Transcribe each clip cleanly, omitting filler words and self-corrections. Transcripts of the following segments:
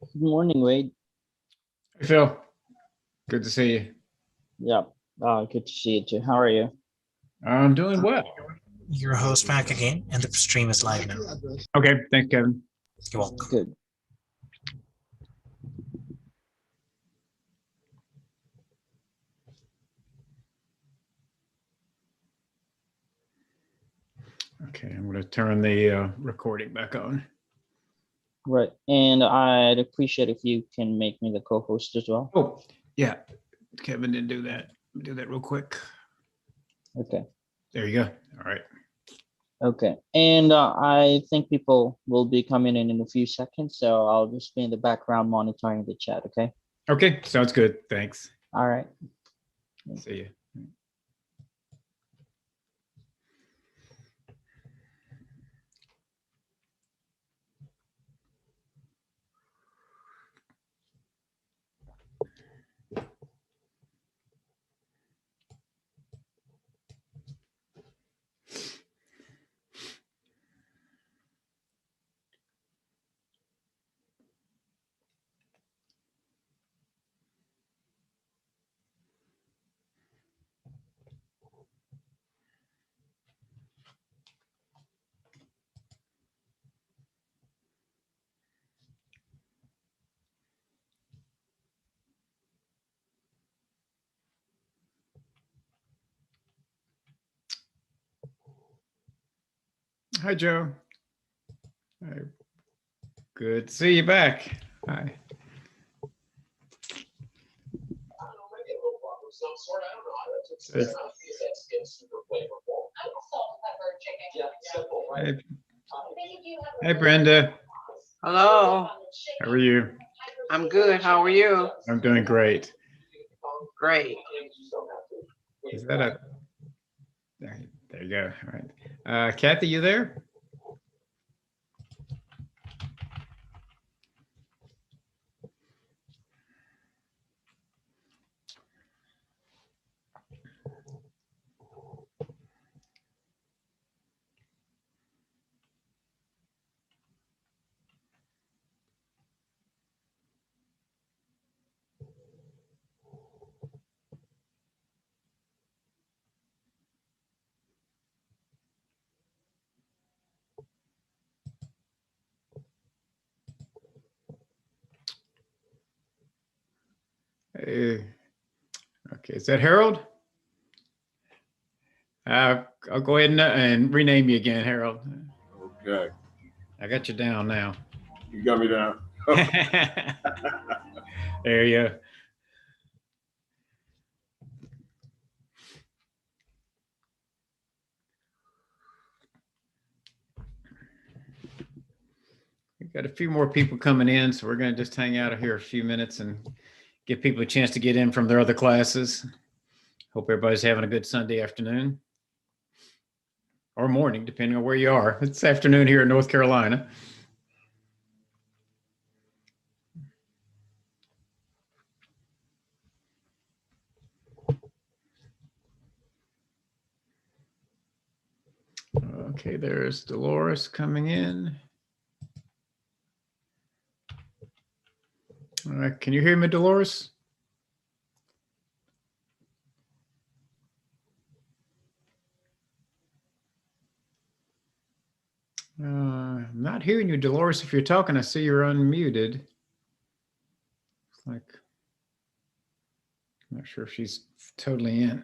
Good morning, Wade. Hey, Phil. Good to see you. Yeah, good to see you too. How are you? I'm doing well. Your host back again, and the stream is live now. Okay, thanks, Kevin. You're welcome. Good. Okay, I'm going to turn the recording back on. Right. And I'd appreciate if you can make me the co-host as well. Oh, yeah. Kevin didn't do that. Do that real quick. Okay. There you go. All right. Okay. And I think people will be coming in a few seconds, so I'll just be in the background monitoring the chat. Okay. Okay, sounds good. Thanks. All right. See you. Hi, Joe. Hi. Good to see you back. Hi. Hey, hey, Brenda. Hello, How are you? I'm good. How are you? I'm doing great. Great. Is that a... There you go. All right. Kathy, you there? Hey. Okay, is that Harold? I'll go ahead and rename you again, Harold. Okay. I got you down now. You got me down. There you go. We've got a few more people coming in, so we're going to just hang out here a few minutes and give people a chance to get in from their other classes. Hope everybody's having a good Sunday afternoon or morning, depending on where you are. It's afternoon here in North Carolina. Okay, there's Dolores coming in. All right, can you hear me, Dolores? I'm not hearing you, Dolores. If you're talking, I see you're unmuted. Looks like, I'm not sure if she's totally in.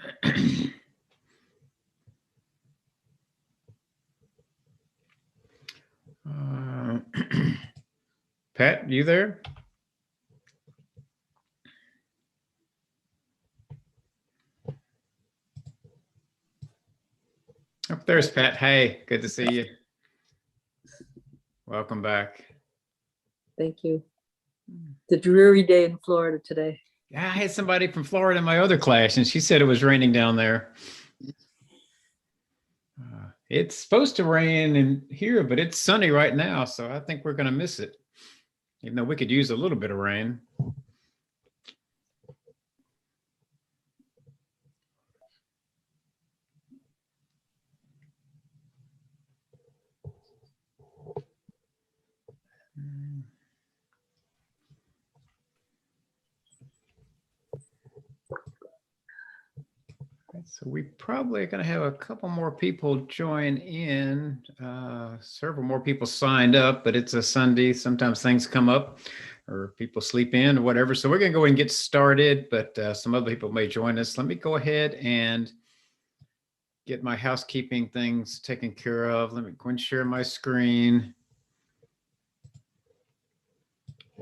Pat, you there? Oh, there's Pat. Hey, good to see you. Welcome back. Thank you. The dreary day in Florida today. Yeah, I had somebody from Florida in my other class, and she said it was raining down there. It's supposed to rain in here, but it's sunny right now, so I think we're going to miss it, even though we could use a little bit of rain. So we probably are going to have a couple more people join in. Several more people signed up, but it's a Sunday. Sometimes things come up or people sleep in or whatever. So we're going to go ahead and get started, but some other people may join us. Let me go ahead and get my housekeeping things taken care of. Let me go and share my screen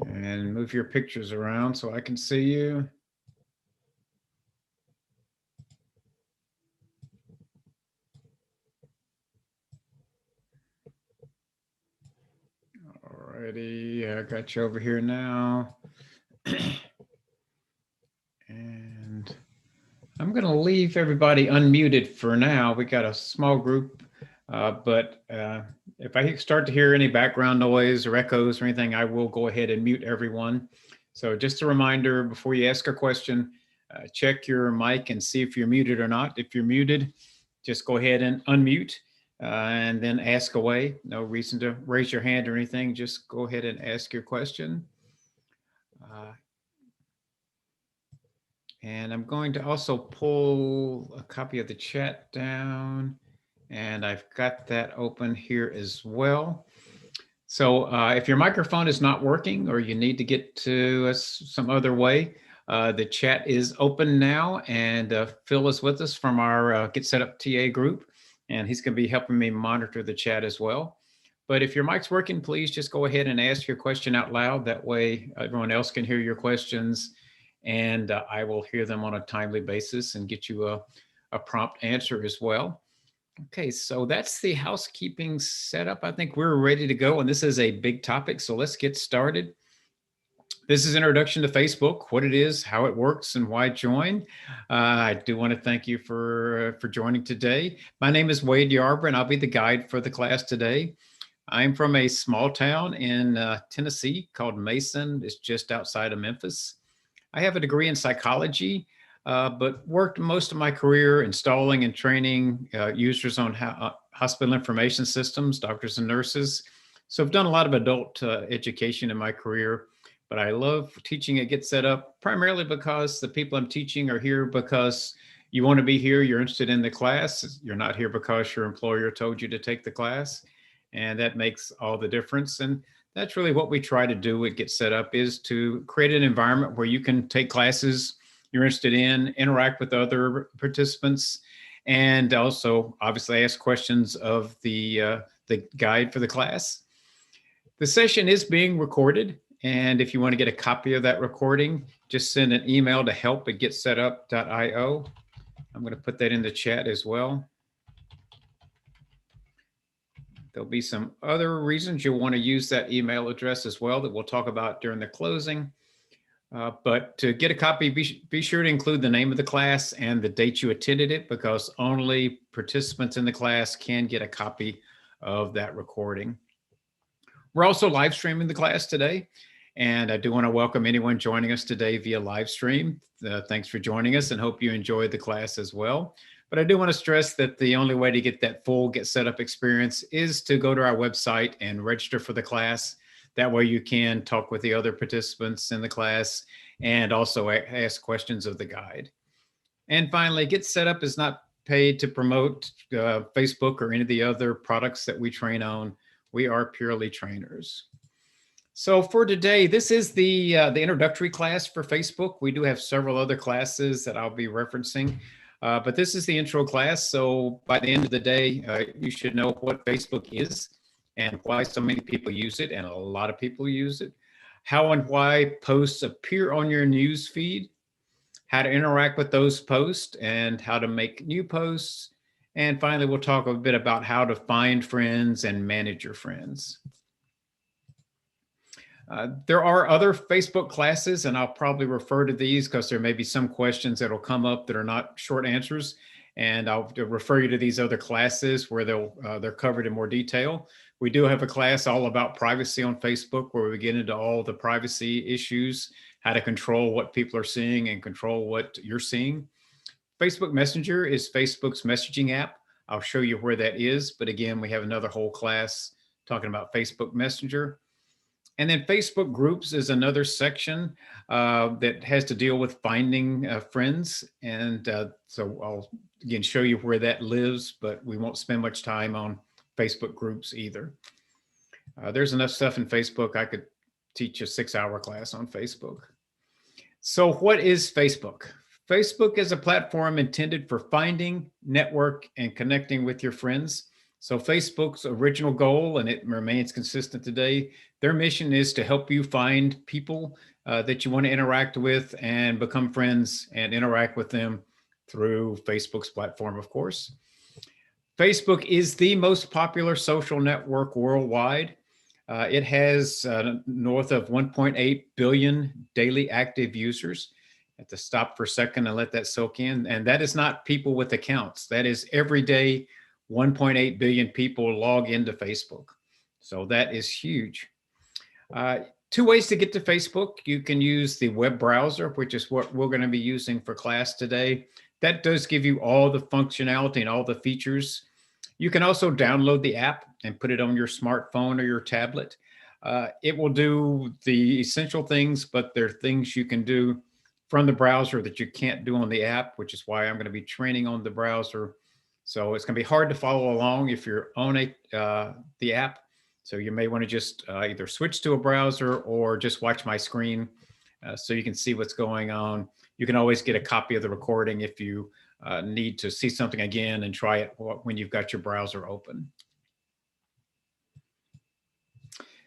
and move your pictures around so I can see you. Alrighty, I got you over here now. And I'm going to leave everybody unmuted for now. We got a small group, but if I start to hear any background noise or echoes or anything, I will go ahead and mute everyone. So just a reminder, before you ask a question, check your mic and see if you're muted or not. If you're muted, just go ahead and unmute and then ask away. No reason to raise your hand or anything. Just go ahead and ask your question. And I'm going to also pull a copy of the chat down, and I've got that open here as well. So if your microphone is not working or you need to get to us some other way, the chat is open now, and Phil is with us from our Get Set Up TA group, and he's going to be helping me monitor the chat as well. But if your mic's working, please just go ahead and ask your question out loud. That way everyone else can hear your questions, and I will hear them on a timely basis and get you a prompt answer as well. Okay, so that's the housekeeping setup. I think we're ready to go, and this is a big topic, so let's get started. This is Introduction to Facebook, what it is, how it works, and why join. I do want to thank you for joining today. My name is Wade Yarber, and I'll be the guide for the class today. I'm from a small town in Tennessee called Mason. It's just outside of Memphis. I have a degree in psychology, but worked most of my career installing and training users on hospital information systems, doctors and nurses. So I've done a lot of adult education in my career, but I love teaching at Get Set Up primarily because the people I'm teaching are here because you want to be here, you're interested in the class. You're not here because your employer told you to take the class, and that makes all the difference. And that's really what we try to do at Get Set Up, is to create an environment where you can take classes you're interested in, interact with other participants, and also obviously ask questions of the guide for the class. The session is being recorded, and if you want to get a copy of that recording, just send an email to help@getsetup.io. I'm going to put that in the chat as well. There'll be some other reasons you'll want to use that email address as well that we'll talk about during the closing. But to get a copy, be sure to include the name of the class and the date you attended it, because only participants in the class can get a copy of that recording. We're also live streaming the class today, and I do want to welcome anyone joining us today via live stream. Thanks for joining us, and hope you enjoyed the class as well. But I do want to stress that the only way to get that full Get Set Up experience is to go to our website and register for the class. That way you can talk with the other participants in the class and also ask questions of the guide. And finally, Get Set Up is not paid to promote Facebook or any of the other products that we train on. We are purely trainers. So for today, this is the introductory class for Facebook. We do have several other classes that I'll be referencing. But this is the intro class. So by the end of the day, you should know what Facebook is and why so many people use it, and a lot of people use it. How and why posts appear on your news feed, how to interact with those posts, and how to make new posts. And finally, we'll talk a bit about how to find friends and manage your friends. There are other Facebook classes, and I'll probably refer to these because there may be some questions that will come up that are not short answers. And I'll refer you to these other classes where they're covered in more detail. We do have a class all about privacy on Facebook where we get into all the privacy issues, how to control what people are seeing and control what you're seeing. Facebook Messenger is Facebook's messaging app. I'll show you where that is. But again, we have another whole class talking about Facebook Messenger. And then Facebook groups is another section that has to deal with finding friends. And so I'll again show you where that lives, but we won't spend much time on Facebook groups either. There's enough stuff in Facebook. I could teach a 6-hour class on Facebook. So what is Facebook? Facebook is a platform intended for finding, network, and connecting with your friends. So Facebook's original goal, and it remains consistent today, their mission is to help you find people that you want to interact with and become friends and interact with them through Facebook's platform, of course. Facebook is the most popular social network worldwide. It has north of 1.8 billion daily active users. I have to stop for a second and let that soak in. And that is not people with accounts. That is every day 1.8 billion people log into Facebook. So that is huge. 2 ways to get to Facebook. You can use the web browser, which is what we're going to be using for class today. That does give you all the functionality and all the features. You can also download the app and put it on your smartphone or your tablet. It will do the essential things, but there are things you can do from the browser that you can't do on the app, which is why I'm going to be training on the browser. So it's going to be hard to follow along if you're on the app. So you may want to just either switch to a browser or just watch my screen so you can see what's going on. You can always get a copy of the recording if you need to see something again and try it when you've got your browser open.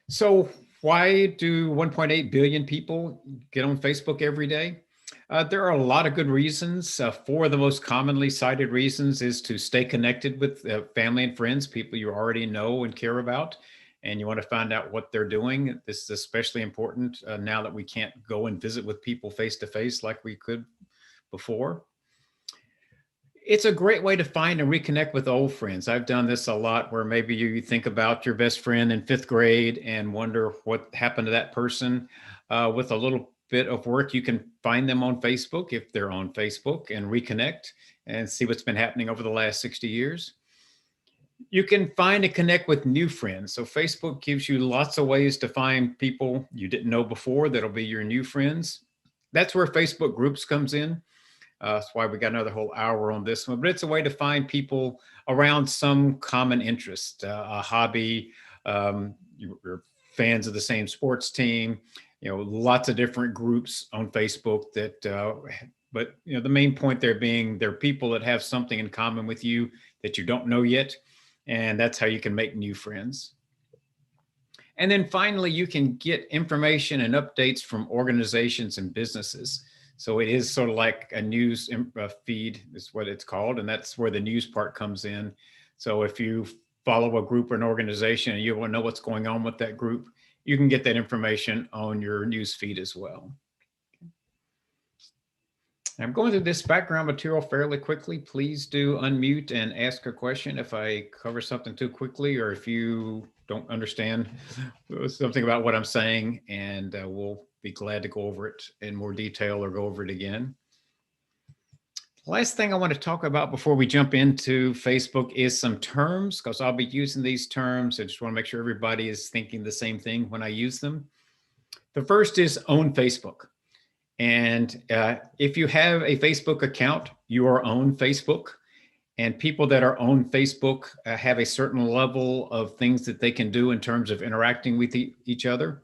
So why do 1.8 billion people get on Facebook every day? There are a lot of good reasons. Four of the most commonly cited reasons is to stay connected with family and friends, people you already know and care about, and you want to find out what they're doing. This is especially important now that we can't go and visit with people face to face like we could before. It's a great way to find and reconnect with old friends. I've done this a lot where maybe you think about your best friend in 5th grade and wonder what happened to that person. With a little bit of work, you can find them on Facebook if they're on Facebook and reconnect and see what's been happening over the last 60 years. You can find and connect with new friends. So Facebook gives you lots of ways to find people you didn't know before that'll be your new friends. That's where Facebook groups comes in. That's why we got another whole hour on this one, but it's a way to find people around some common interest, a hobby, you're fans of the same sports team, lots of different groups on Facebook that, but the main point there being they're people that have something in common with you that you don't know yet. And that's how you can make new friends. And then finally, you can get information and updates from organizations and businesses. So it is sort of like a news feed is what it's called. And that's where the news part comes in. So if you follow a group or an organization and you want to know what's going on with that group, you can get that information on your news feed as well. I'm going through this background material fairly quickly. Please do unmute and ask a question if I cover something too quickly or if you don't understand something about what I'm saying, and we'll be glad to go over it in more detail or go over it again. Last thing I want to talk about before we jump into Facebook is some terms, because I'll be using these terms. I just want to make sure everybody is thinking the same thing when I use them. The first is own Facebook. And if you have a Facebook account, you are on Facebook. And people that are on Facebook have a certain level of things that they can do in terms of interacting with each other.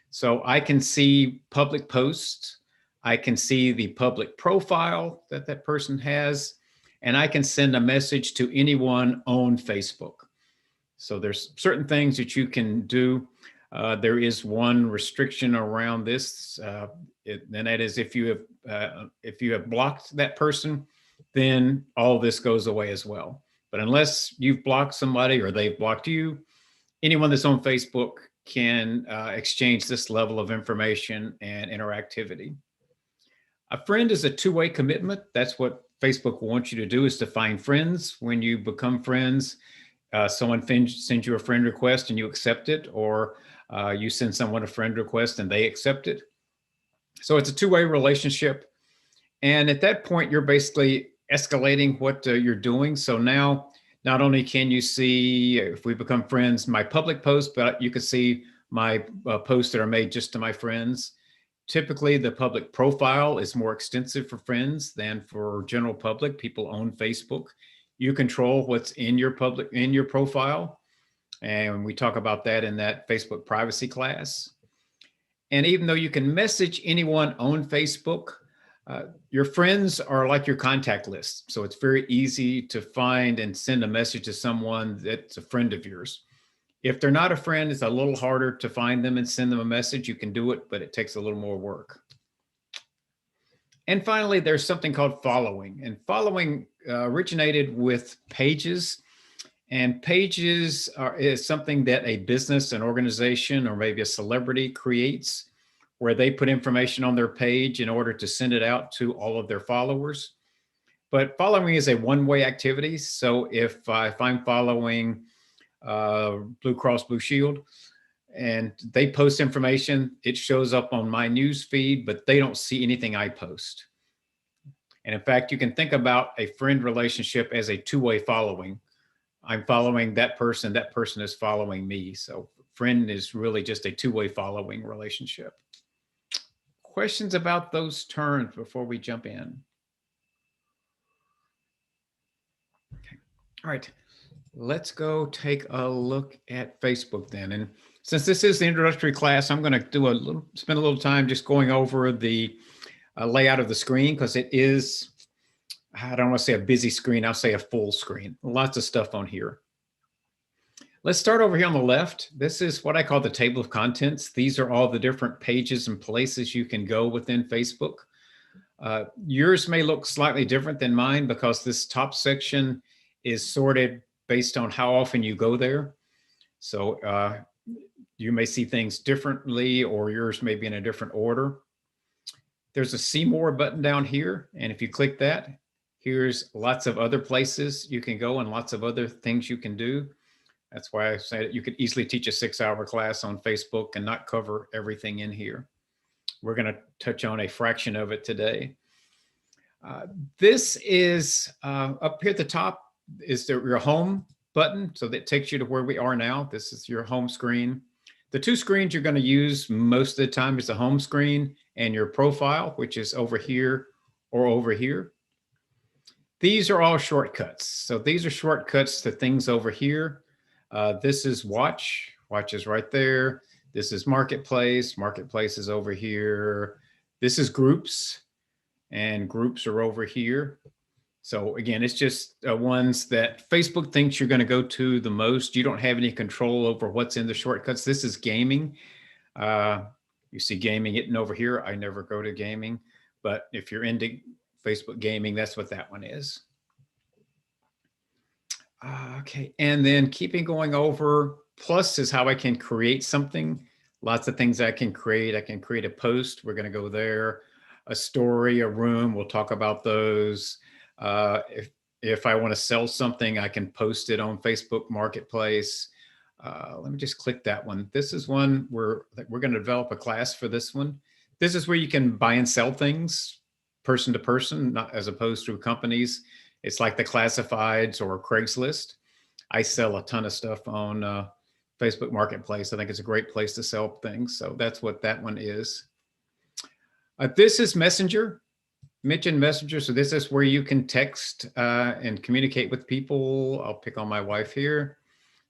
So I can see public posts. I can see the public profile that that person has, and I can send a message to anyone on Facebook. So there's certain things that you can do. There is one restriction around this, and that is if you have blocked that person, then all this goes away as well. But unless you've blocked somebody or they've blocked you, anyone that's on Facebook can exchange this level of information and interactivity. A friend is a two-way commitment. That's what Facebook wants you to do, is to find friends. When you become friends, someone sends you a friend request and you accept it, or you send someone a friend request and they accept it. So it's a two-way relationship. And at that point, you're basically escalating what you're doing. So now, not only can you see, if we become friends, my public post, but you can see my posts that are made just to my friends. Typically, the public profile is more extensive for friends than for general public. People own Facebook. You control what's in your profile. And we talk about that in that Facebook privacy class. And even though you can message anyone on Facebook, your friends are like your contact list. So it's very easy to find and send a message to someone that's a friend of yours. If they're not a friend, it's a little harder to find them and send them a message. You can do it, but it takes a little more work. And finally, there's something called following. And following originated with pages. And pages is something that a business, an organization, or maybe a celebrity creates, where they put information on their page in order to send it out to all of their followers. But following is a one-way activity. So if I'm following Blue Cross Blue Shield and they post information, it shows up on my news feed, but they don't see anything I post. And in fact, you can think about a friend relationship as a two-way following. I'm following that person is following me. So friend is really just a two-way following relationship. Questions about those terms before we jump in? Okay. All right, let's go take a look at Facebook then. And since this is the introductory class, I'm going to spend a little time just going over the layout of the screen, because it is, I don't want to say a busy screen, I'll say a full screen. Lots of stuff on here. Let's start over here on the left. This is what I call the table of contents. These are all the different pages and places you can go within Facebook. Yours may look slightly different than mine because this top section is sorted based on how often you go there. So you may see things differently, or yours may be in a different order. There's a See More button down here. And if you click that, here's lots of other places you can go and lots of other things you can do. That's why I said you could easily teach a 6-hour class on Facebook and not cover everything in here. We're going to touch on a fraction of it today. This is up here at the top is your home button. So that takes you to where we are now. This is your home screen. The two screens you're going to use most of the time is the home screen and your profile, which is over here or over here. These are all shortcuts. So these are shortcuts to things over here. This is Watch. Watch is right there. This is Marketplace. Marketplace is over here. This is Groups, and Groups are over here. So again, it's just ones that Facebook thinks you're going to go to the most. You don't have any control over what's in the shortcuts. This is Gaming. You see Gaming hidden over here. I never go to Gaming, but if you're into Facebook Gaming, that's what that one is. Okay, and then keeping going over, plus is how I can create something. Lots of things I can create. I can create a post. We're going to go there. A story, a room. We'll talk about those. If I want to sell something, I can post it on Facebook Marketplace. Let me just click that one. This is one where we're going to develop a class for this one. This is where you can buy and sell things person to person, not as opposed to companies. It's like the classifieds or Craigslist. I sell a ton of stuff on Facebook Marketplace. I think it's a great place to sell things. So that's what that one is. This is Messenger. Mention Messenger. So this is where you can text and communicate with people. I'll pick on my wife here.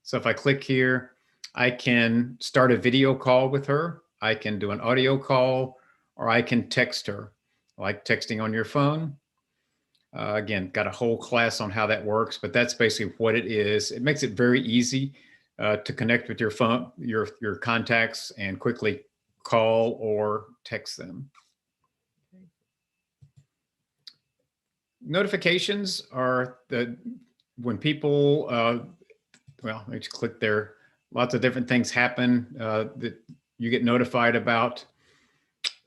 So if I click here, I can start a video call with her. I can do an audio call, or I can text her, like texting on your phone. Again, got a whole class on how that works, but that's basically what it is. It makes it very easy to connect with your phone, your contacts, and quickly call or text them. Notifications are when people, well, let's click there. Lots of different things happen that you get notified about.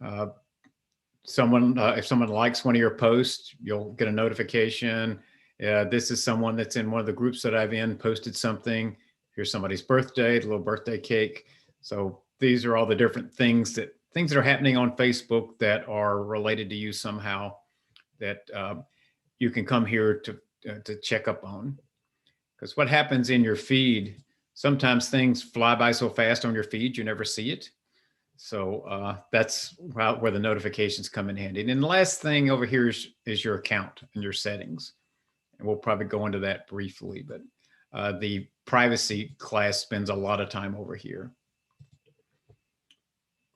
If someone likes one of your posts, you'll get a notification. This is someone that's in one of the groups that I've in, posted something. Here's somebody's birthday, the little birthday cake. So these are all the different things that are happening on Facebook that are related to you somehow, that you can come here to check up on. Because what happens in your feed sometimes things fly by so fast on your feed, you never see it. So that's where the notifications come in handy. And then the last thing over here is your account and your settings. And we'll probably go into that briefly, but the privacy class spends a lot of time over here.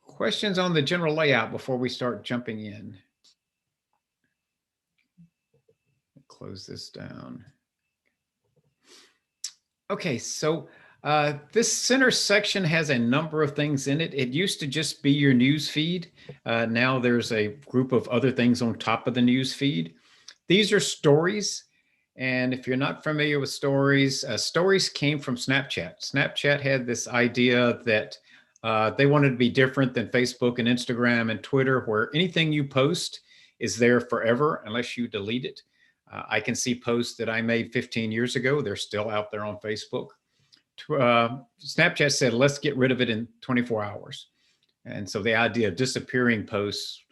Questions on the general layout before we start jumping in? Close this down. Okay, so this center section has a number of things in it. It used to just be your news feed. Now there's a group of other things on top of the news feed. These are stories. And if you're not familiar with stories, stories came from Snapchat. Snapchat had this idea that they wanted to be different than Facebook and Instagram and Twitter, where anything you post is there forever unless you delete it. I can see posts that I made 15 years ago. They're still out there on Facebook. Snapchat said, let's get rid of it in 24 hours. And so the idea of disappearing posts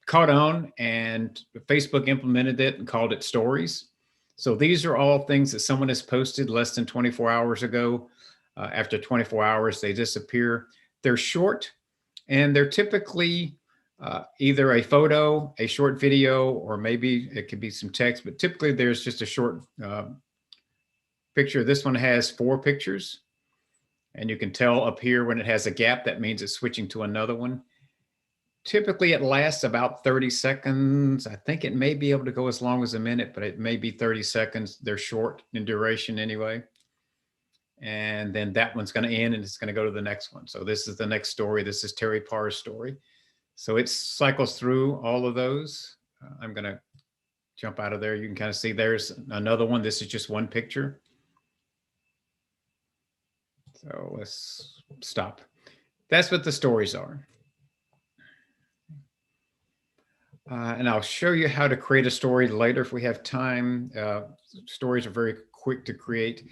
caught on, and Facebook implemented it and called it stories. So these are all things that someone has posted less than 24 hours ago. After 24 hours, they disappear. They're short, and they're typically either a photo, a short video, or maybe it could be some text, but typically there's just a short picture. This one has 4 pictures, and you can tell up here when it has a gap, that means it's switching to another one. Typically it lasts about 30 seconds. I think it may be able to go as long as a minute, but it may be 30 seconds. They're short in duration anyway. And then that one's going to end and it's going to go to the next one. So this is the next story. This is Terry Parr's story. So it cycles through all of those. I'm going to jump out of there. You can kind of see there's another one. This is just one picture. So let's stop. That's what the stories are. And I'll show you how to create a story later if we have time. Stories are very quick to create.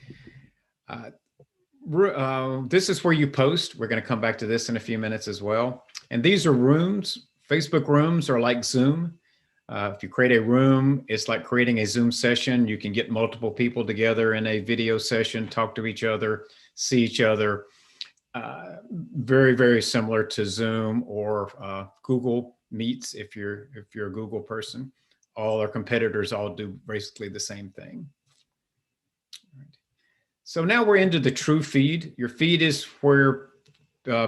This is where you post. We're going to come back to this in a few minutes as well. And these are rooms. Facebook rooms are like Zoom. If you create a room, it's like creating a Zoom session. You can get multiple people together in a video session, talk to each other, see each other. Very, very similar to Zoom or Google Meets if you're a Google person. All our competitors all do basically the same thing. Right. So now we're into the true feed. Your feed is where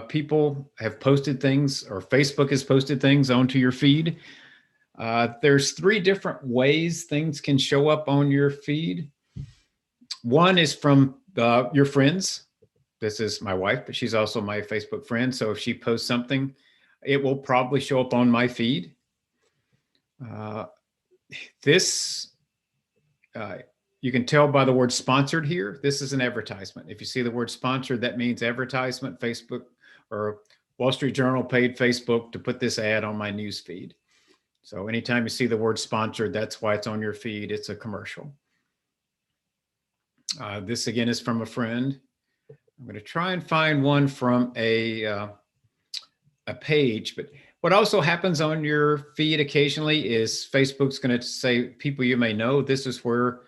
people have posted things, or Facebook has posted things onto your feed. There's 3 different ways things can show up on your feed. One is from your friends. This is my wife, but she's also my Facebook friend. So if she posts something, it will probably show up on my feed. You can tell by the word sponsored here. This is an advertisement. If you see the word sponsored, that means advertisement. Facebook or Wall Street Journal paid Facebook to put this ad on my news feed. So anytime you see the word sponsored, that's why it's on your feed. It's a commercial. This again is from a friend. I'm going to try and find one from a page, but what also happens on your feed occasionally is Facebook's going to say people you may know. This is where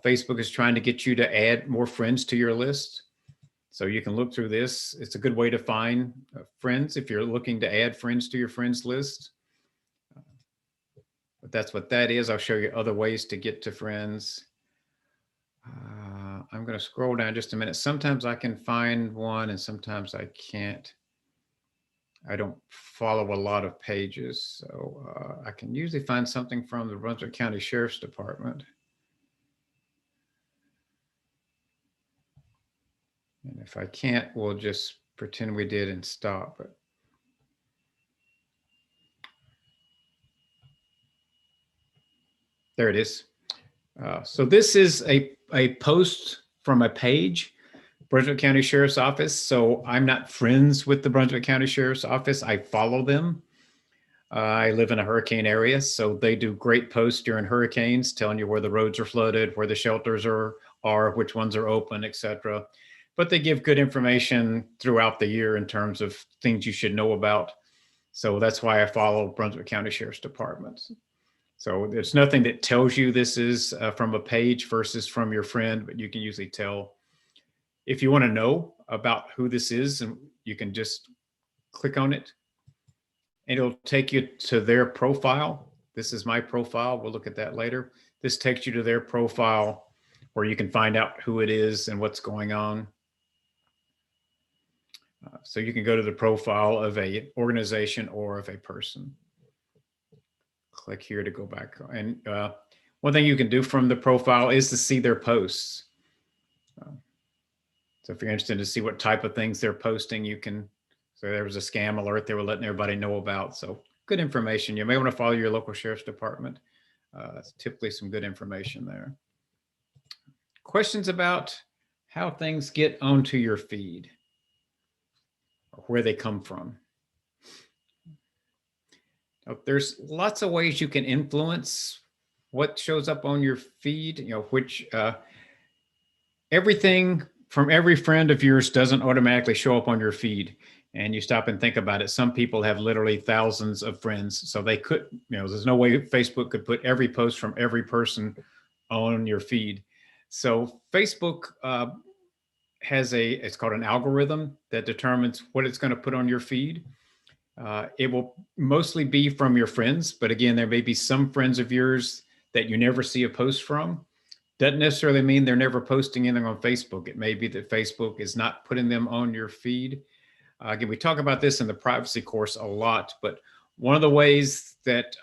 Facebook is trying to get you to add more friends to your list. So you can look through this. It's a good way to find friends if you're looking to add friends to your friends list. But that's what that is. I'll show you other ways to get to friends. I'm going to scroll down just a minute. Sometimes I can find one and sometimes I can't. I don't follow a lot of pages, so I can usually find something from the Brunswick County Sheriff's Department. And if I can't, we'll just pretend we did and stop. But there it is. So this is a post from a page, Brunswick County Sheriff's Office. So I'm not friends with the Brunswick County Sheriff's Office. I follow them. I live in a hurricane area, so they do great posts during hurricanes, telling you where the roads are flooded, where the shelters are which ones are open, etc. But they give good information throughout the year in terms of things you should know about. So that's why I follow Brunswick County Sheriff's Department. So there's nothing that tells you this is from a page versus from your friend, but you can usually tell If you want to know about who this is, and you can just click on it and it'll take you to their profile. This is my profile. We'll look at that later. This takes you to their profile where you can find out who it is and what's going on. So you can go to the profile of a organization or of a person. Click here to go back. And one thing you can do from the profile is to see their posts. So if you're interested to see what type of things they're posting, you can. So there was a scam alert they were letting everybody know about. So good information. You may want to follow your local sheriff's department. It's typically some good information there. Questions about how things get onto your feed or where they come from. Now, there's lots of ways you can influence what shows up on your feed, which everything from every friend of yours doesn't automatically show up on your feed. And you stop and think about it. Some people have literally thousands of friends. So they could, there's no way Facebook could put every post from every person on your feed. So Facebook has it's called an algorithm that determines what it's going to put on your feed. It will mostly be from your friends. But again, there may be some friends of yours that you never see a post from. Doesn't necessarily mean they're never posting anything on Facebook. It may be that Facebook is not putting them on your feed. Again, we talk about this in the privacy course a lot, but one of the ways that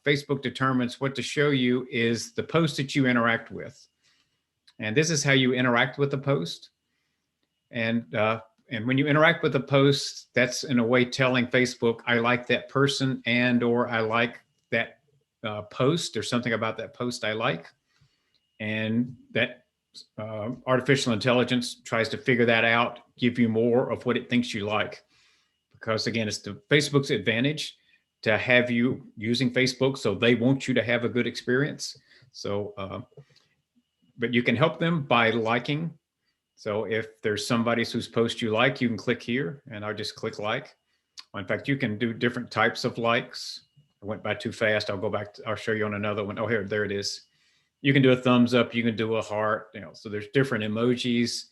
Facebook determines what to show you is the post that you interact with. And this is how you interact with the post. And when you interact with the post, that's in a way telling Facebook, I like that person or I like that post. There's something about that post I like. And that artificial intelligence tries to figure that out, give you more of what it thinks you like. Because again, it's the Facebook's advantage to have you using Facebook, so they want you to have a good experience. So, but you can help them by liking. So if there's somebody whose post you like, you can click here and I'll just click like. In fact, you can do different types of likes. I went by too fast. I'll go back. I'll show you on another one. Oh, there it is. You can do a thumbs up, you can do a heart, so there's different emojis,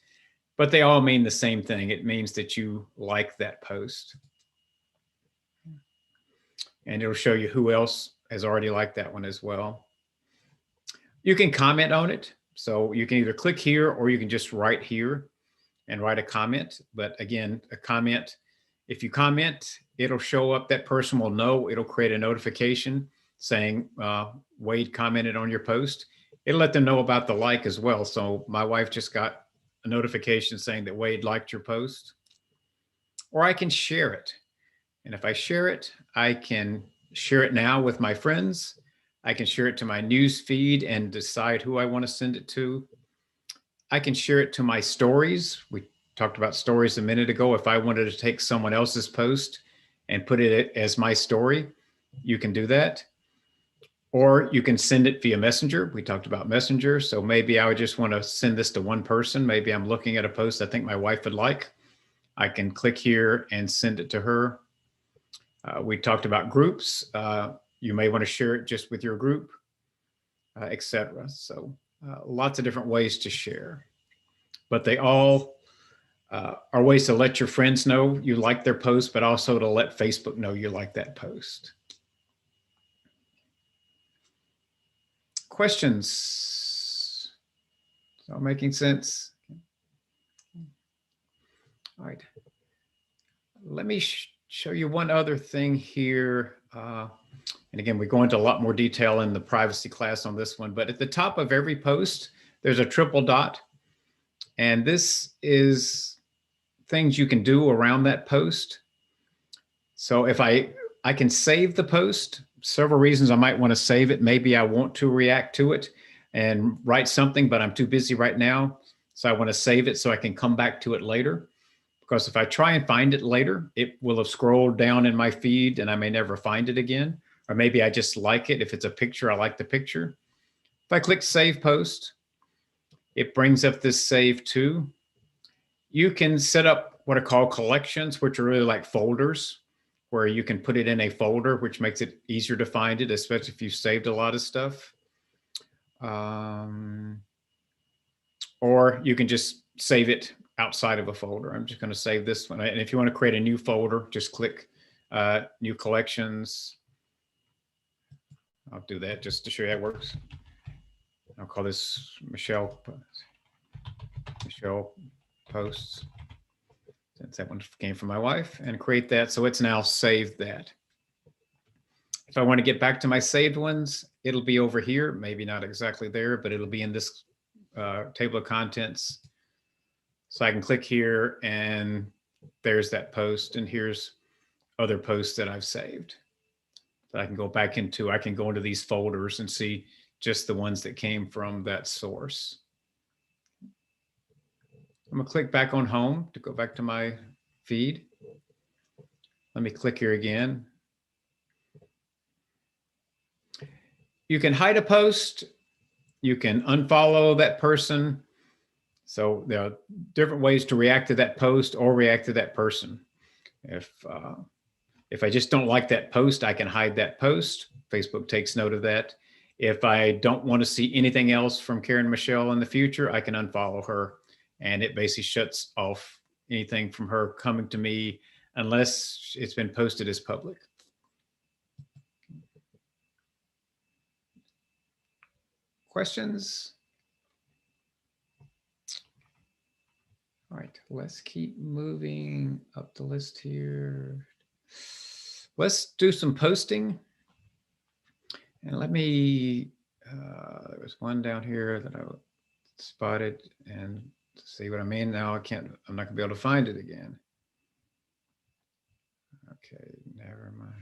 but they all mean the same thing. It means that you like that post. And it'll show you who else has already liked that one as well. You can comment on it. So you can either click here or you can just write here and write a comment. But again, a comment, if you comment, it'll show up, that person will know, it'll create a notification saying Wade commented on your post. It'll let them know about the like as well. So my wife just got a notification saying that Wade liked your post. Or I can share it. And if I share it, I can share it now with my friends. I can share it to my news feed and decide who I want to send it to. I can share it to my stories. We talked about stories a minute ago. If I wanted to take someone else's post and put it as my story, you can do that. Or you can send it via Messenger. We talked about Messenger. So maybe I would just want to send this to one person. Maybe I'm looking at a post I think my wife would like. I can click here and send it to her. We talked about groups. You may want to share it just with your group, etc. So lots of different ways to share. But they all are ways to let your friends know you like their post, but also to let Facebook know you like that post. Questions? Is that making sense? All right. Let me show you one other thing here. And again, we go into a lot more detail in the privacy class on this one, but at the top of every post, there's a triple dot. And this is things you can do around that post. So if I can save the post, several reasons I might want to save it. Maybe I want to react to it and write something, but I'm too busy right now. So I want to save it so I can come back to it later. Because if I try and find it later, it will have scrolled down in my feed and I may never find it again. Or maybe I just like it. If it's a picture, I like the picture. If I click Save Post, it brings up this Save To. You can set up what are called collections, which are really like folders, where you can put it in a folder, which makes it easier to find it, especially if you've saved a lot of stuff. Or you can just save it outside of a folder. I'm just going to save this one. And if you want to create a new folder, just click new collections. I'll do that just to show you how it works. I'll call this Michelle Posts, since that one came from my wife, and create that. So it's now saved that. If I want to get back to my saved ones, it'll be over here, maybe not exactly there, but it'll be in this table of contents. So I can click here and there's that post, and here's other posts that I've saved that I can go back into. I can go into these folders and see just the ones that came from that source. I'm gonna click back on home to go back to my feed. Let me click here again. You can hide a post. You can unfollow that person. So there are different ways to react to that post or react to that person. If I just don't like that post, I can hide that post. Facebook takes note of that. If I don't want to see anything else from Karen Michelle in the future, I can unfollow her, and it basically shuts off anything from her coming to me unless it's been posted as public. Questions? All right, let's keep moving up the list here. Let's do some posting. And let me, there was one down here that I spotted, and to see what I mean now, I'm not gonna be able to find it again. Okay, never mind.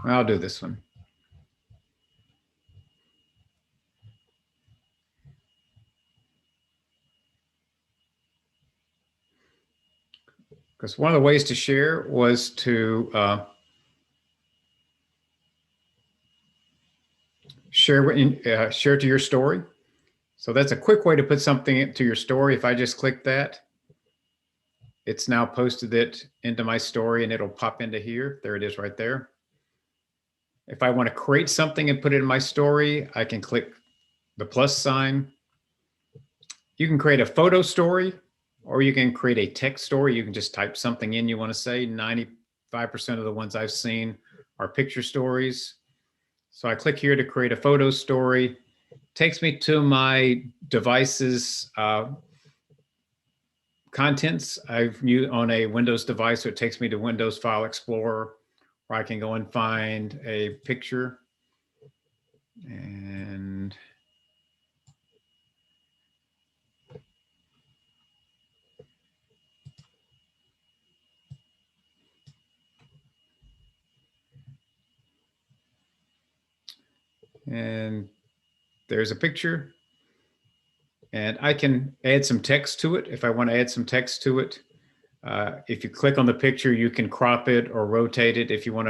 I'll do this one. Because one of the ways to share was to share to your story. So that's a quick way to put something into your story. If I just click that, it's now posted it into my story, and it'll pop into here. There it is right there. If I want to create something and put it in my story, I can click the plus sign. You can create a photo story, or you can create a text story. You can just type something in you want to say. 95% of the ones I've seen are picture stories. So I click here to create a photo story. Takes me to my device's contents. I've used on a Windows device, so it takes me to Windows File Explorer, where I can go and find a picture. And there's a picture, and I can add some text to it if I want to add some text to it. If you click on the picture, you can crop it or rotate it if you want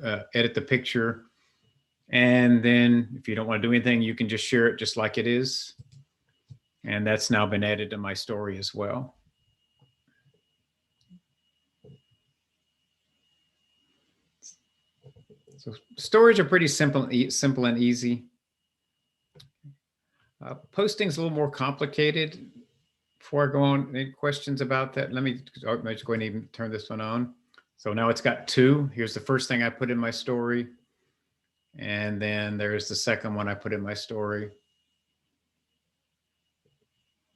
to edit the picture. And then if you don't want to do anything, you can just share it just like it is. And that's now been added to my story as well. So stories are pretty simple and easy. Posting is a little more complicated. Before I go on, any questions about that? Let me just go ahead and even turn this one on. So now it's got two. Here's the first thing I put in my story. And then there's the second one I put in my story.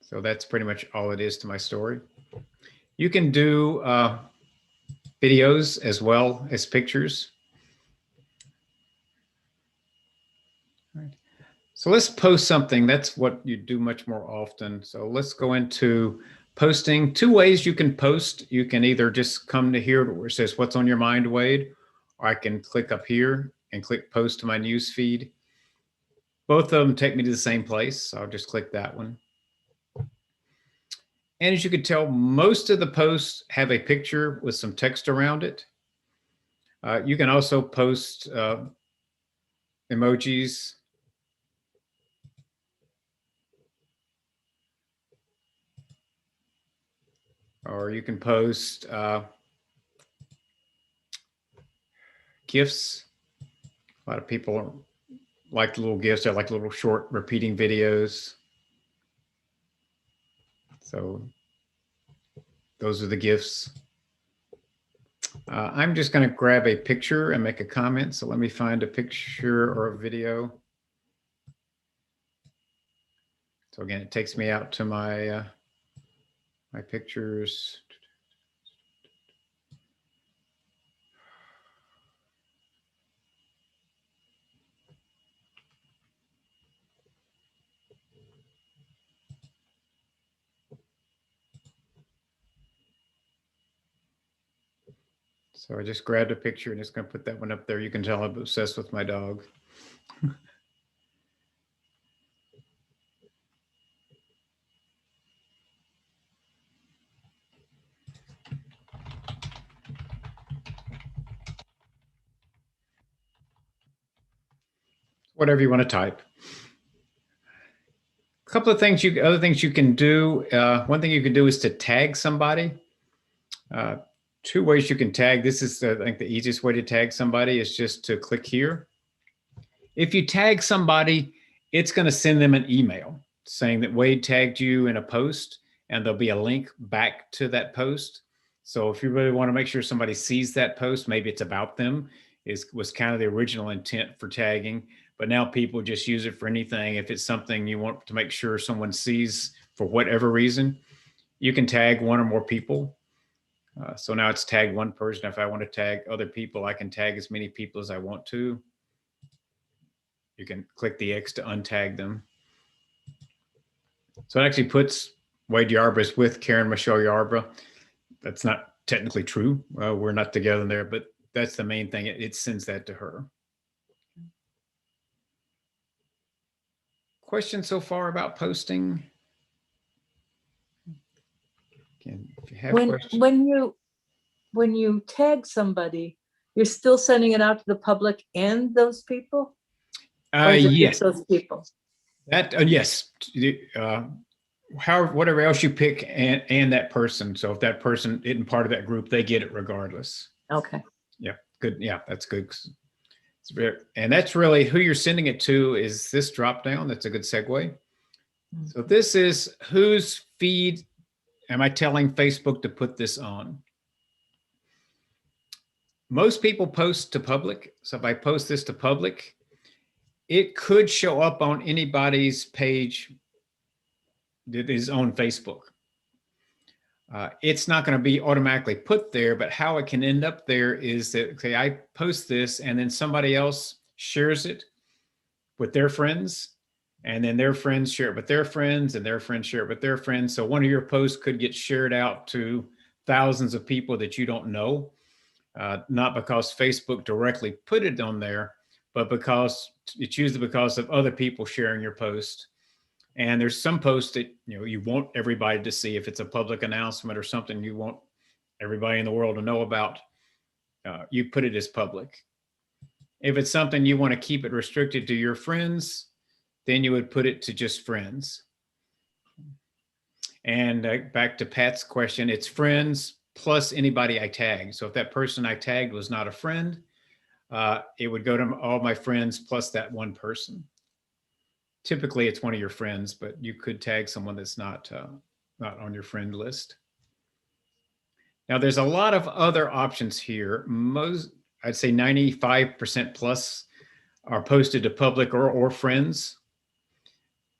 So that's pretty much all it is to my story. You can do videos as well as pictures. All right. So let's post something. That's what you do much more often. So let's go into posting. Two ways you can post. You can either just come to here where it says, "What's on your mind, Wade?" Or I can click up here and click post to my news feed. Both of them take me to the same place. So I'll just click that one. And as you can tell, most of the posts have a picture with some text around it. You can also post emojis. Or you can post GIFs. A lot of people like little GIFs. I like little short repeating videos. So those are the GIFs. I'm just going to grab a picture and make a comment. So let me find a picture or a video. So again, it takes me out to my my pictures. So I just grabbed a picture and just going to put that one up there. You can tell I'm obsessed with my dog. Whatever you want to type. A couple of things other things you can do. One thing you can do is to tag somebody. Two ways you can tag. This is, I think, the easiest way to tag somebody is just to click here. If you tag somebody, it's going to send them an email saying that Wade tagged you in a post, and there'll be a link back to that post. So if you really want to make sure somebody sees that post, maybe it's about them, was kind of the original intent for tagging. But now people just use it for anything. If it's something you want to make sure someone sees for whatever reason, you can tag one or more people. So now it's tagged one person. If I want to tag other people, I can tag as many people as I want to. You can click the X to untag them. So it actually puts Wade Yarbrough with Karen Michelle Yarbrough. That's not technically true. We're not together there, but that's the main thing. It sends that to her. Questions so far about posting? Again, if you have questions. When you tag somebody, you're still sending it out to the public and those people? Or is it just Yes. those people? That yes. However, whatever else you pick and that person. So if that person isn't part of that group, they get it regardless. Okay. Yeah, good. Yeah, that's good. And that's really who you're sending it to is this drop down. That's a good segue. So this is whose feed am I telling Facebook to put this on? Most people post to public. So if I post this to public, it could show up on anybody's page that is on Facebook. It's not going to be automatically put there, but how it can end up there is that, okay, I post this and then somebody else shares it with their friends, and then their friends share it with their friends, and their friends share it with their friends. So one of your posts could get shared out to thousands of people that you don't know, not because Facebook directly put it on there, but because it's usually because of other people sharing your post. And there's some posts that you want everybody to see. If it's a public announcement or something you want everybody in the world to know about, you put it as public. If it's something you want to keep it restricted to your friends, then you would put it to just friends. And back to Pat's question, it's friends plus anybody I tagged. So if that person I tagged was not a friend, it would go to all my friends plus that one person. Typically it's one of your friends, but you could tag someone that's not on your friend list. Now there's a lot of other options here. I'd say 95% plus are posted to public or friends.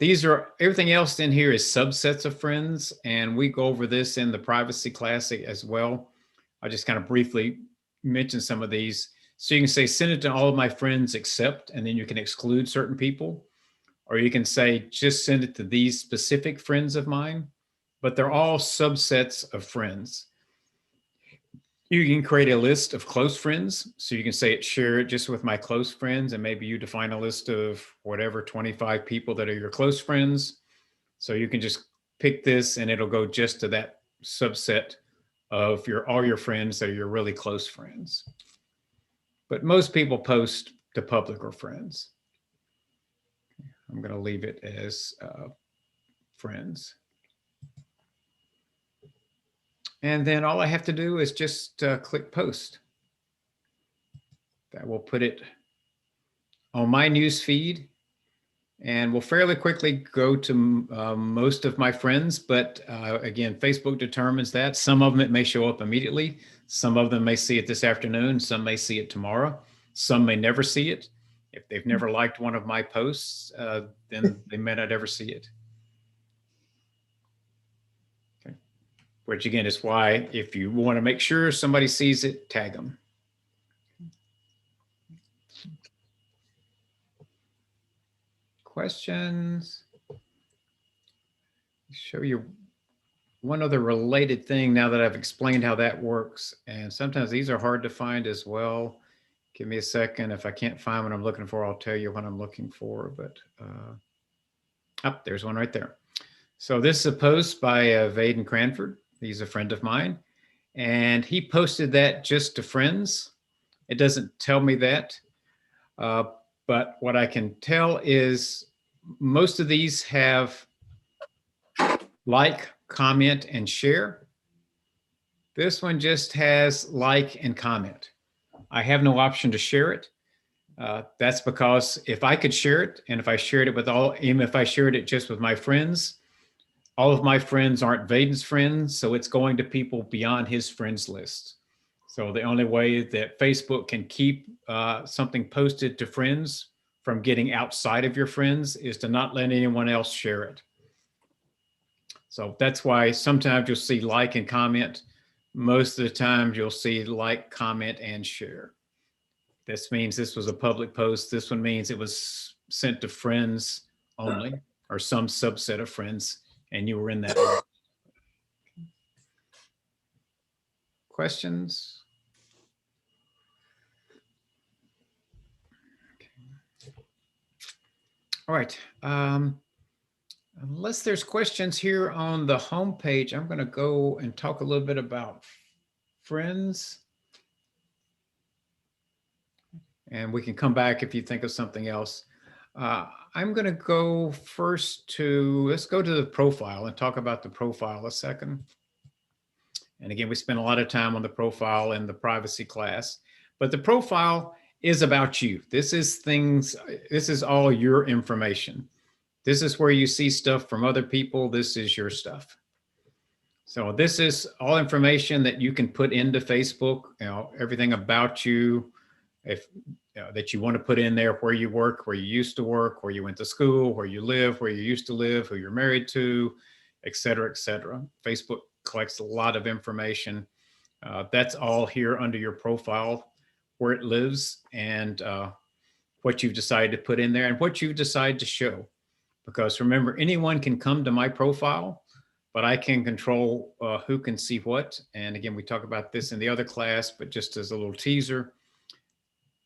Everything else in here is subsets of friends, and we go over this in the privacy class as well. I'll just kind of briefly mention some of these. So you can say, send it to all of my friends except, and then you can exclude certain people. Or you can say, just send it to these specific friends of mine, but they're all subsets of friends. You can create a list of close friends. So you can say, share it just with my close friends, and maybe you define a list of whatever, 25 people that are your close friends. So you can just pick this and it'll go just to that subset of all your friends that are your really close friends. But most people post to public or friends. I'm going to leave it as friends. And then all I have to do is just click post. That will put it on my news feed and will fairly quickly go to most of my friends. But again, Facebook determines that. Some of them, it may show up immediately. Some of them may see it this afternoon. Some may see it tomorrow. Some may never see it. If they've never liked one of my posts, then they may not ever see it. Okay. Which again is why if you want to make sure somebody sees it, tag them. Questions? Show you one other related thing now that I've explained how that works. And sometimes these are hard to find as well. Give me a second. If I can't find what I'm looking for, I'll tell you what I'm looking for. But there's one right there. So this is a post by Vaden Cranford. He's a friend of mine. And he posted that just to friends. It doesn't tell me that. But what I can tell is most of these have like, comment, and share. This one just has like and comment. I have no option to share it. That's because if I could share it, and if I shared it with even if I shared it just with my friends, all of my friends aren't Vaden's friends, so it's going to people beyond his friends list. So the only way that Facebook can keep something posted to friends from getting outside of your friends is to not let anyone else share it. So that's why sometimes you'll see like and comment. Most of the time you'll see like, comment, and share. This means this was a public post. This one means it was sent to friends only, or some subset of friends, and you were in that group. Questions? Okay. All right. Unless there's questions here on the home page, I'm going to go and talk a little bit about friends. And we can come back if you think of something else. I'm going to go first let's go to the profile and talk about the profile a second. And again, we spent a lot of time on the profile in the privacy class, but the profile is about you. This is all your information. This is where you see stuff from other people. This is your stuff. So this is all information that you can put into Facebook, everything about you, that you want to put in there, where you work, where you used to work, where you went to school, where you live, where you used to live, who you're married to, et cetera, et cetera. Facebook collects a lot of information. That's all here under your profile, where it lives, and what you've decided to put in there and what you've decided to show. Because remember, anyone can come to my profile, but I can control who can see what. And again, we talk about this in the other class, but just as a little teaser,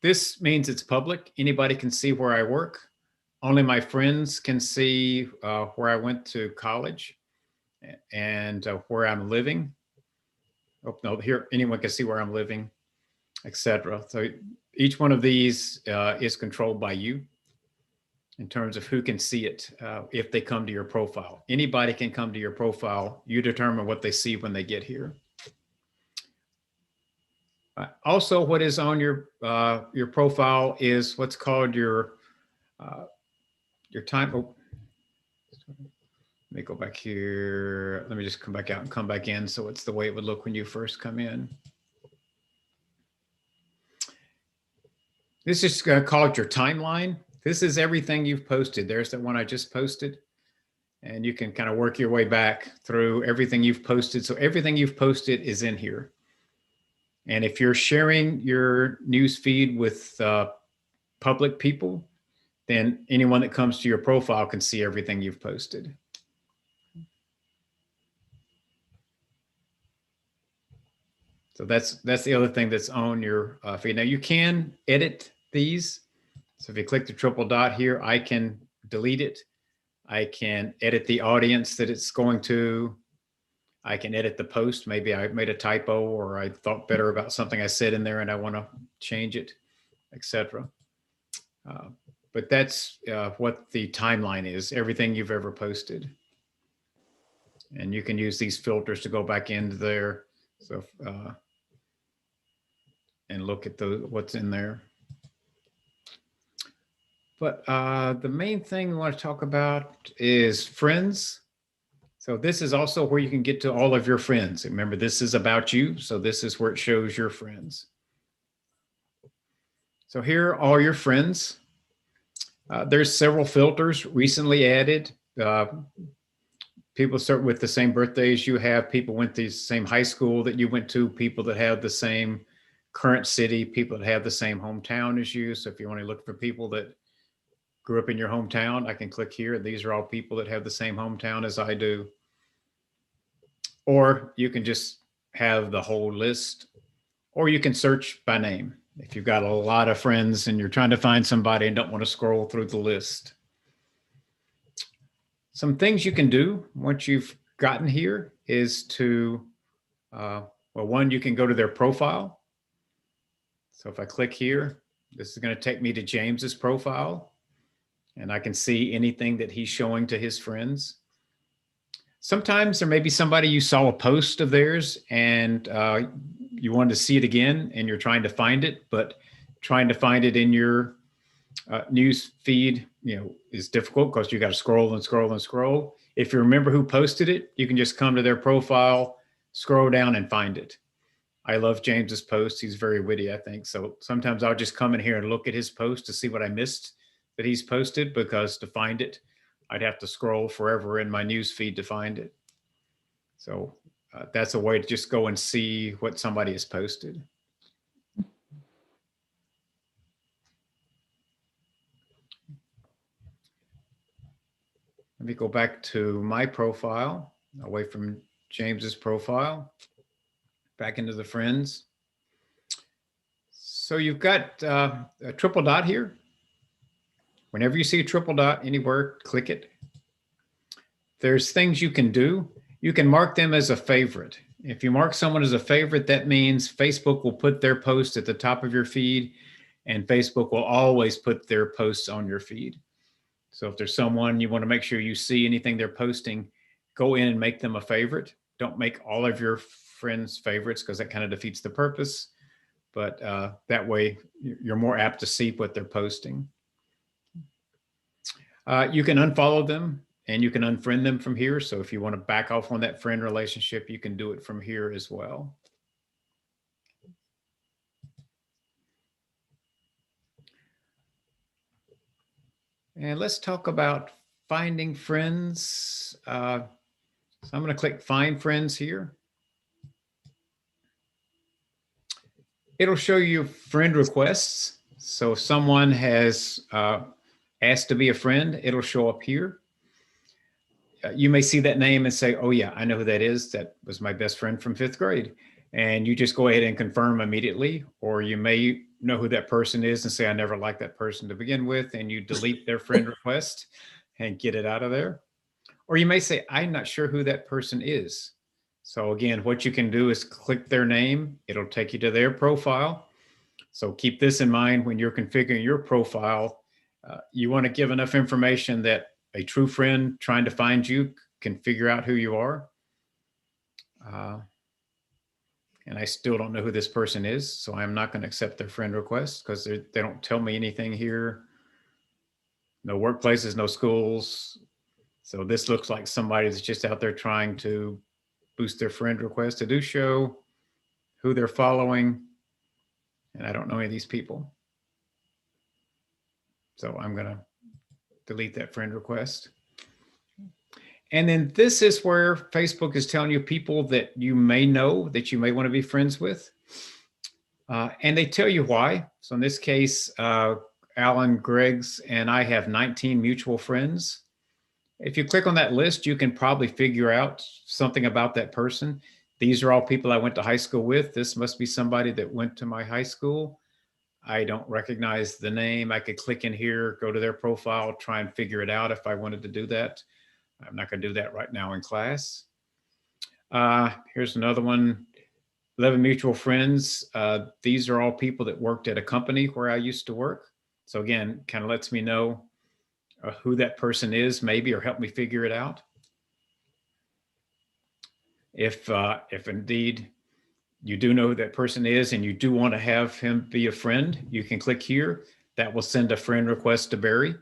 this means it's public. Anybody can see where I work. Only my friends can see where I went to college and where I'm living. Oh, no, here, anyone can see where I'm living, etc. So each one of these is controlled by you in terms of who can see it if they come to your profile. Anybody can come to your profile. You determine what they see when they get here. Also, what is on your profile is what's called your time. Oh, let me go back here. Let me just come back out and come back in. So it's the way it would look when you first come in. This is called your timeline. This is everything you've posted. There's the one I just posted. And you can kind of work your way back through everything you've posted. So everything you've posted is in here. And if you're sharing your news feed with public people, then anyone that comes to your profile can see everything you've posted. So that's the other thing that's on your feed. Now you can edit these. So if you click the triple dot here, I can delete it. I can edit the audience that it's going to. I can edit the post. Maybe I made a typo or I thought better about something I said in there and I want to change it, etc. But that's what the timeline is, everything you've ever posted. And you can use these filters to go back into there. So, and look at what's in there. But the main thing we want to talk about is friends. So this is also where you can get to all of your friends. Remember, this is about you. So this is where it shows your friends. So here are all your friends. There's several filters recently added. People start with the same birthdays you have, people went to the same high school that you went to, people that have the same current city, people that have the same hometown as you. So if you want to look for people that grew up in your hometown, I can click here. These are all people that have the same hometown as I do. Or you can just have the whole list, or you can search by name. If you've got a lot of friends and you're trying to find somebody and don't want to scroll through the list. Some things you can do once you've gotten here is to, well, one, you can go to their profile. So if I click here, this is going to take me to James's profile, and I can see anything that he's showing to his friends. Sometimes there may be somebody you saw a post of theirs and you wanted to see it again and you're trying to find it, but trying to find it in your news feed, is difficult because you got to scroll and scroll and scroll. If you remember who posted it, you can just come to their profile, scroll down and find it. I love James's post. He's very witty, I think. So sometimes I'll just come in here and look at his post to see what I missed that he's posted, because to find it, I'd have to scroll forever in my news feed to find it. So that's a way to just go and see what somebody has posted. Let me go back to my profile, away from James's profile, back into the friends. So you've got a triple dot here. Whenever you see a triple dot anywhere, click it. There's things you can do. You can mark them as a favorite. If you mark someone as a favorite, that means Facebook will put their post at the top of your feed, and Facebook will always put their posts on your feed. So if there's someone you want to make sure you see anything they're posting, go in and make them a favorite. Don't make all of your friends favorites, because that kind of defeats the purpose. But that way you're more apt to see what they're posting. You can unfollow them and you can unfriend them from here. So if you want to back off on that friend relationship, you can do it from here as well. And let's talk about finding friends. So I'm going to click Find Friends here. It'll show you friend requests. So if someone has asked to be a friend, it'll show up here. You may see that name and say, oh yeah, I know who that is. That was my best friend from 5th grade. And you just go ahead and confirm immediately. Or you may know who that person is and say, I never liked that person to begin with. And you delete their friend request and get it out of there. Or you may say, I'm not sure who that person is. So again, what you can do is click their name. It'll take you to their profile. So keep this in mind when you're configuring your profile. You want to give enough information that a true friend trying to find you can figure out who you are. And I still don't know who this person is, so I'm not going to accept their friend request because they don't tell me anything here. No workplaces, no schools. So this looks like somebody that's just out there trying to boost their friend request. To do show who they're following, and I don't know any of these people. So I'm going to delete that friend request. And then this is where Facebook is telling you people that you may know that you may want to be friends with. And they tell you why. So in this case, Alan Greggs and I have 19 mutual friends. If you click on that list, you can probably figure out something about that person. These are all people I went to high school with. This must be somebody that went to my high school. I don't recognize the name. I could click in here, go to their profile, try and figure it out if I wanted to do that. I'm not going to do that right now in class. Here's another one, 11 mutual friends. These are all people that worked at a company where I used to work. So again, kind of lets me know who that person is maybe, or help me figure it out. If indeed you do know who that person is and you do want to have him be a friend, you can click here. That will send a friend request to Barry.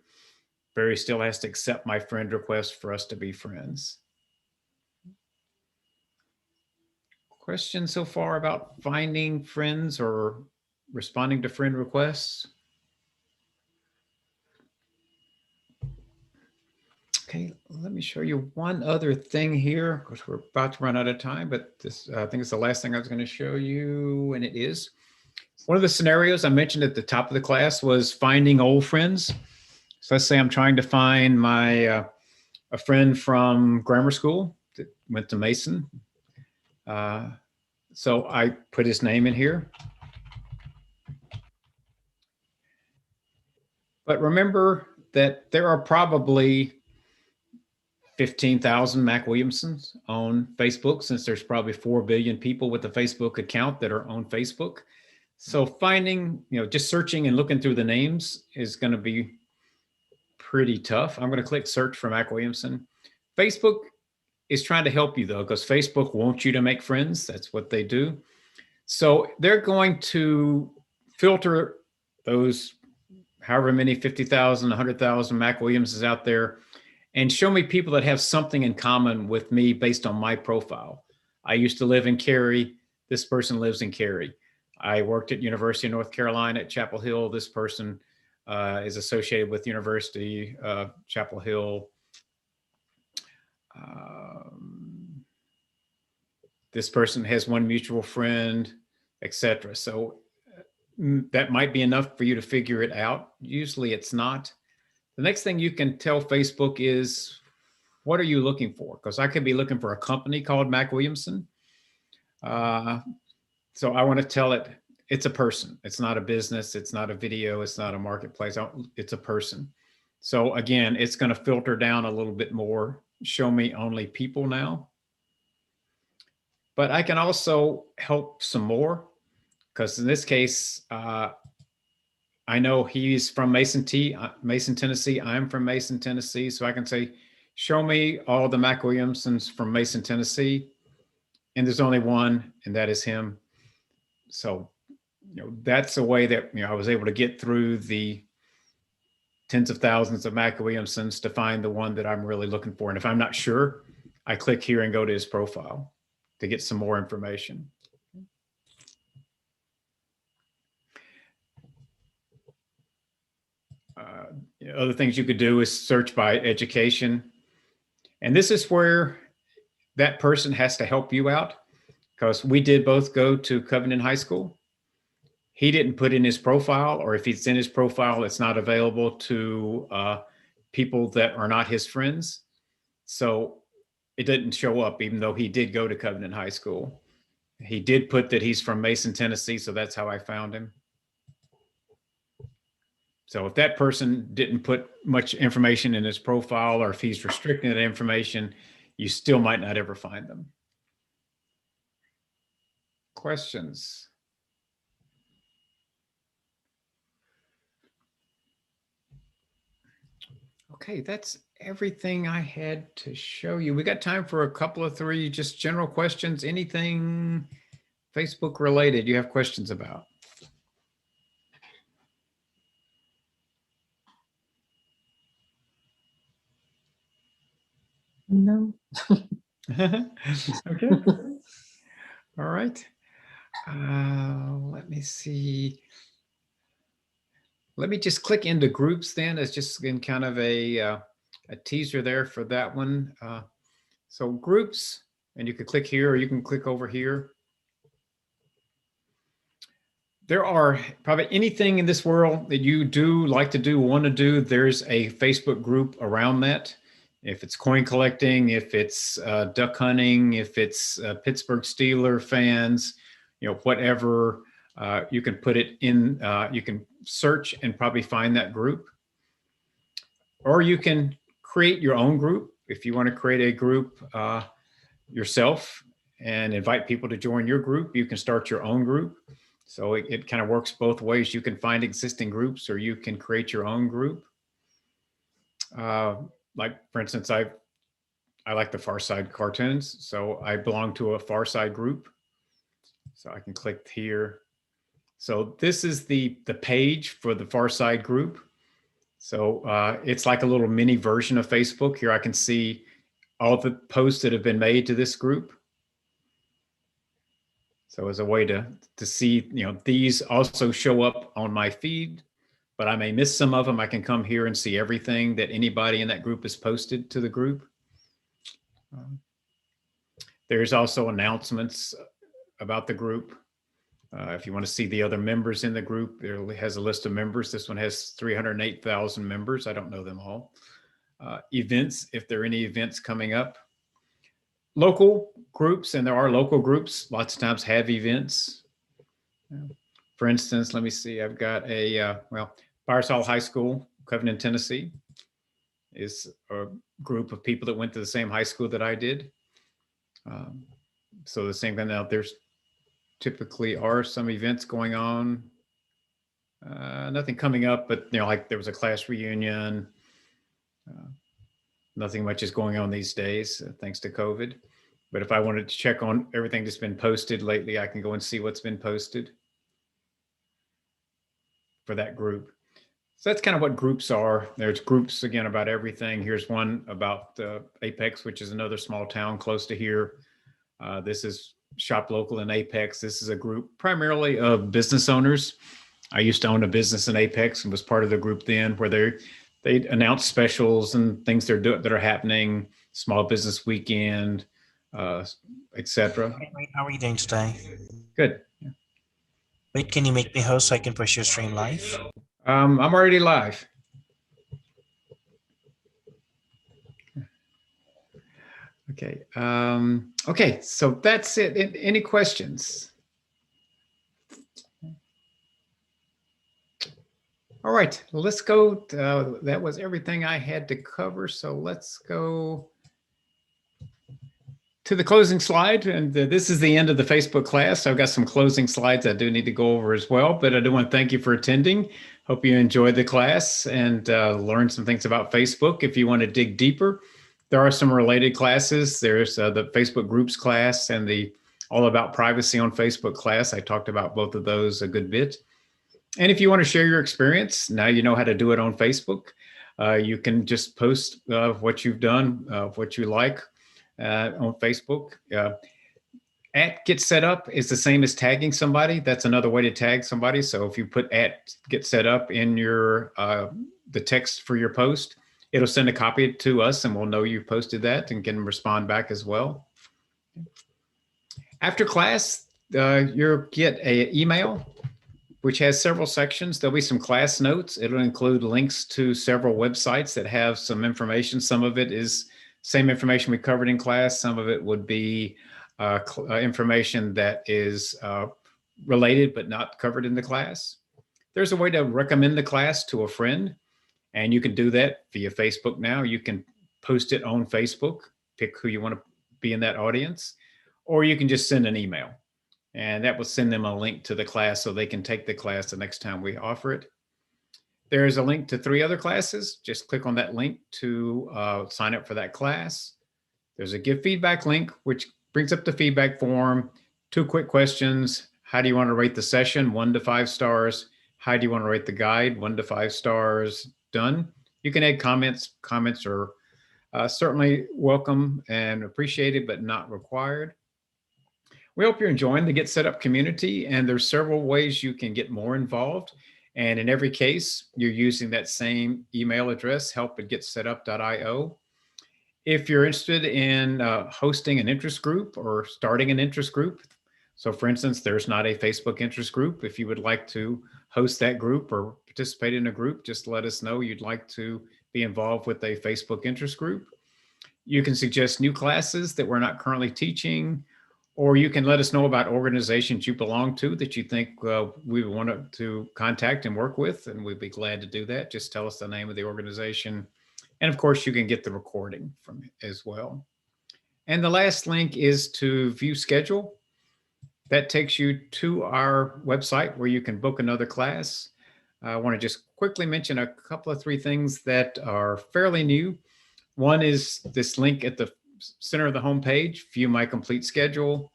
Barry still has to accept my friend request for us to be friends. Questions so far about finding friends or responding to friend requests? Okay, let me show you one other thing here. Of course, we're about to run out of time, but this I think it's the last thing I was going to show you, and it is. One of the scenarios I mentioned at the top of the class was finding old friends. So let's say I'm trying to find my a friend from grammar school that went to Mason. So I put his name in here. But remember that there are probably 15,000 Mac Williamsons on Facebook, since there's probably 4 billion people with a Facebook account that are on Facebook. So finding, just searching and looking through the names is going to be pretty tough. I'm going to click search for Mac Williamson. Facebook is trying to help you though, because Facebook wants you to make friends. That's what they do. So they're going to filter those however many 50,000, 100,000 Mac Williamsons out there and show me people that have something in common with me based on my profile. I used to live in Cary. This person lives in Cary. I worked at University of North Carolina at Chapel Hill. This person is associated with University of Chapel Hill. This person has one mutual friend, etc. So that might be enough for you to figure it out. Usually it's not. The next thing you can tell Facebook is, what are you looking for? Because I could be looking for a company called Mac Williamson. So I want to tell it, it's a person. It's not a business. It's not a video. It's not a marketplace. It's a person. So again, it's going to filter down a little bit more, show me only people now. But I can also help some more, because in this case, I know he's from Mason, Tennessee. I'm from Mason, Tennessee. So I can say, show me all the Mac Williamsons from Mason, Tennessee. And there's only one, and that is him. So, that's a way that, I was able to get through the tens of thousands of Mac Williamsons to find the one that I'm really looking for. And if I'm not sure, I click here and go to his profile to get some more information. Other things you could do is search by education. And this is where that person has to help you out, because we did both go to Covenant High School. He didn't put in his profile, or if it's in his profile, it's not available to people that are not his friends. So it didn't show up, even though he did go to Covenant High School. He did put that he's from Mason, Tennessee, so that's how I found him. So if that person didn't put much information in his profile, or if he's restricting that information, you still might not ever find them. Questions? Okay, that's everything I had to show you. We got time for a couple of three just general questions. Anything Facebook related you have questions about? No. Okay. All right. Let me see. Let me just click into groups then, as just in kind of a teaser there for that one. So groups, and you can click here or you can click over here. There are probably anything in this world that you do like to do, want to do, there's a Facebook group around that. If it's coin collecting, if it's duck hunting, if it's Pittsburgh Steelers fans, whatever, you can put it in, you can search and probably find that group. Or you can create your own group. If you want to create a group yourself and invite people to join your group, you can start your own group. So it kind of works both ways. You can find existing groups, or you can create your own group. Like, for instance, I like the Far Side cartoons, so I belong to a Far Side group. So I can click here, So this is the page for the Farside group. So it's like a little mini version of Facebook. Here I can see all the posts that have been made to this group. So as a way to see, these also show up on my feed, but I may miss some of them. I can come here and see everything that anybody in that group has posted to the group. There's also announcements about the group. If you want to see the other members in the group, there has a list of members. This one has 308,000 members. I don't know them all. Events, if there are any events coming up. Local groups, and there are local groups, lots of times have events. For instance, let me see, I've got Firesall High School, Covington, Tennessee, is a group of people that went to the same high school that I did. So the same thing out there's typically are some events going on. Nothing coming up, but like there was a class reunion. Nothing much is going on these days, thanks to COVID. But if I wanted to check on everything that's been posted lately, I can go and see what's been posted for that group. So that's kind of what groups are. There's groups, again, about everything. Here's one about Apex, which is another small town close to here. This is Shop Local in Apex. This is a group primarily of business owners. I used to own a business in Apex and was part of the group then, where they announce specials and things that are happening, small business weekend, etc. Wait, how are you doing today? Good. Wait, can you make me host so I can push your stream live? I'm already live. Okay. Okay, so that's it. Any questions? All right, let's go. That was everything I had to cover. So let's go to the closing slide. And this is the end of the Facebook class. I've got some closing slides I do need to go over as well, but I do want to thank you for attending. Hope you enjoyed the class and learned some things about Facebook. If you want to dig deeper, there are some related classes. There's the Facebook groups class and the All About Privacy on Facebook class. I talked about both of those a good bit. And if you want to share your experience, now you know how to do it on Facebook. You can just post what you've done, what you like on Facebook. @Get Set Up is the same as tagging somebody. That's another way to tag somebody. So if you put @Get Set Up in your the text for your post, it'll send a copy to us and we'll know you posted that and can respond back as well. After class, you'll get an email which has several sections. There'll be some class notes. It'll include links to several websites that have some information. Some of it is same information we covered in class. Some of it would be information that is related but not covered in the class. There's a way to recommend the class to a friend, and you can do that via Facebook now. You can post it on Facebook, pick who you want to be in that audience, or you can just send an email. And that will send them a link to the class so they can take the class the next time we offer it. There is a link to 3 other classes. Just click on that link to sign up for that class. There's a give feedback link, which brings up the feedback form. 2 quick questions. How do you want to rate the session? 1 to 5 stars. How do you want to rate the guide? 1 to 5 stars. Done. You can add comments. Comments are certainly welcome and appreciated, but not required. We hope you're enjoying the Get Set Up community, and there's several ways you can get more involved. And in every case, you're using that same email address, help@getsetup.io. If you're interested in hosting an interest group or starting an interest group, so for instance, there's not a Facebook interest group. If you would like to host that group or participate in a group, just let us know you'd like to be involved with a Facebook interest group. You can suggest new classes that we're not currently teaching, or you can let us know about organizations you belong to that you think we want to contact and work with, and we'd be glad to do that. Just tell us the name of the organization. And of course, you can get the recording from it as well. And the last link is to view schedule. That takes you to our website where you can book another class. I want to just quickly mention a couple of 3 things that are fairly new. One is this link at the center of the homepage, View My Complete Schedule.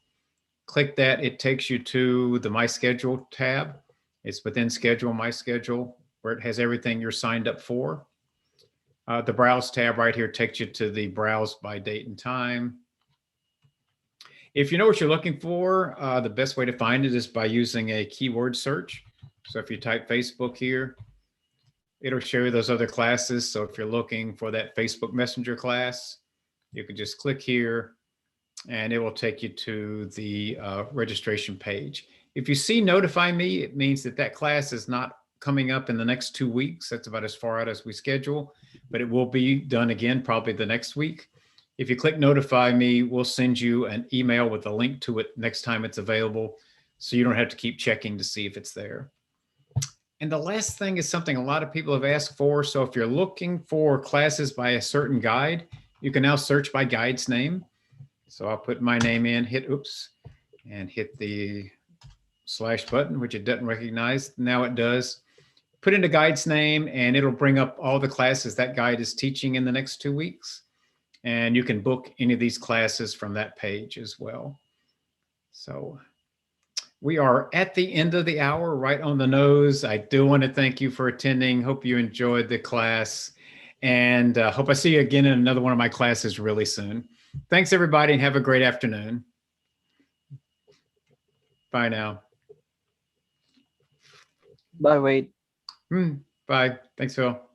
Click that. It takes you to the My Schedule tab. It's within schedule, my schedule, where it has everything you're signed up for. The browse tab right here takes you to the browse by date and time. If you know what you're looking for, the best way to find it is by using a keyword search. So if you type Facebook here, it'll show you those other classes. So if you're looking for that Facebook Messenger class, you can just click here and it will take you to the registration page. If you see notify me, it means that that class is not coming up in the next 2 weeks. That's about as far out as we schedule, but it will be done again probably the next week. If you click notify me, we'll send you an email with a link to it next time it's available, so you don't have to keep checking to see if it's there. And the last thing is something a lot of people have asked for. So if you're looking for classes by a certain guide, you can now search by guide's name. So I'll put my name in, hit oops, and hit the slash button, which it doesn't recognize. Now it does. Put in the guide's name and it'll bring up all the classes that guide is teaching in the next 2 weeks. And you can book any of these classes from that page as well. So we are at the end of the hour, right on the nose. I do want to thank you for attending. Hope you enjoyed the class, and hope I see you again in another one of my classes really soon. Thanks, everybody, and have a great afternoon. Bye now. Bye, Wade. Bye. Thanks, Phil.